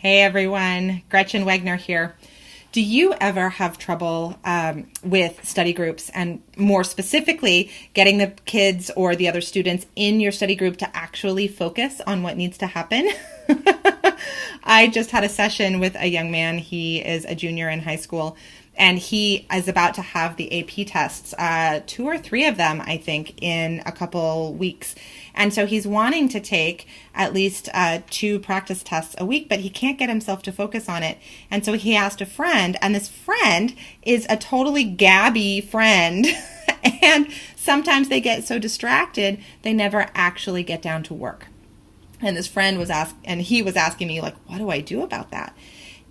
Hey everyone, Gretchen Wegner here. Do you ever have trouble with study groups, and more specifically, getting the kids or the other students in your study group to actually focus on what needs to happen? I just had a session with a young man. He is a junior in high school, and he is about to have the AP tests, 2 or 3 of them, I think, in a couple weeks. And so he's wanting to take at least 2 practice tests a week, but he can't get himself to focus on it. And so he asked a friend, and this friend is a totally gabby friend. And sometimes they get so distracted, they never actually get down to work. And this friend was he was asking me, like, what do I do about that?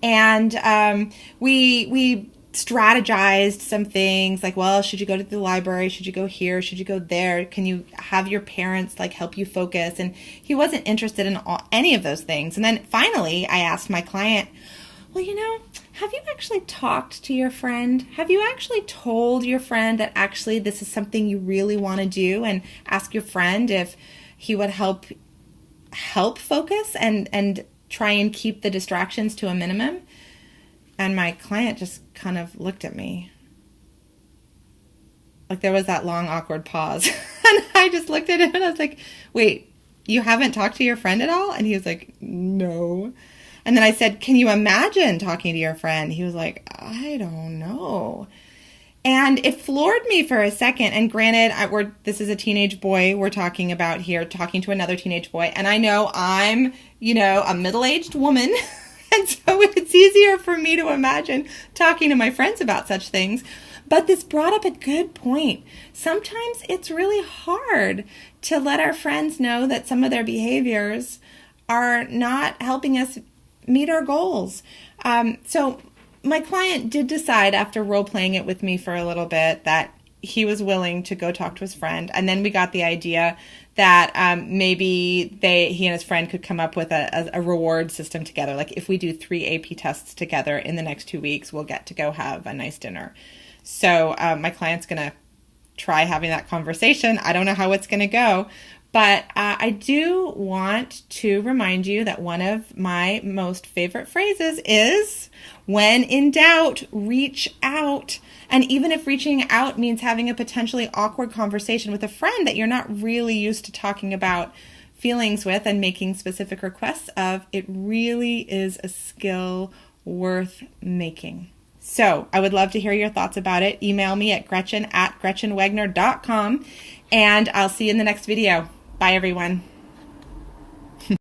And we strategized some things like, well, should you go to the library? Should you go here? Should you go there? Can you have your parents like help you focus? And he wasn't interested in any of those things. And then finally I asked my client, well, have you actually talked to your friend? Have you actually told your friend that actually this is something you really want to do, and ask your friend if he would help focus and try and keep the distractions to a minimum? And my client just kind of looked at me. Like there was that long, awkward pause. And I just looked at him and I was like, wait, you haven't talked to your friend at all? And he was like, no. And then I said, can you imagine talking to your friend? He was like, I don't know. And it floored me for a second. And granted, this is a teenage boy we're talking about here, talking to another teenage boy. And I know I'm, a middle-aged woman. And so it's easier for me to imagine talking to my friends about such things. But this brought up a good point. Sometimes it's really hard to let our friends know that some of their behaviors are not helping us meet our goals. So my client did decide, after role-playing it with me for a little bit, that he was willing to go talk to his friend. And then we got the idea that maybe he and his friend could come up with a reward system together. Like if we do 3 AP tests together in the next 2 weeks, we'll get to go have a nice dinner. So my client's going to try having that conversation. I don't know how it's going to go. But I do want to remind you that one of my most favorite phrases is, when in doubt, reach out. And even if reaching out means having a potentially awkward conversation with a friend that you're not really used to talking about feelings with and making specific requests of, it really is a skill worth making. So I would love to hear your thoughts about it. Email me at Gretchen@GretchenWegner.com, and I'll see you in the next video. Bye, everyone.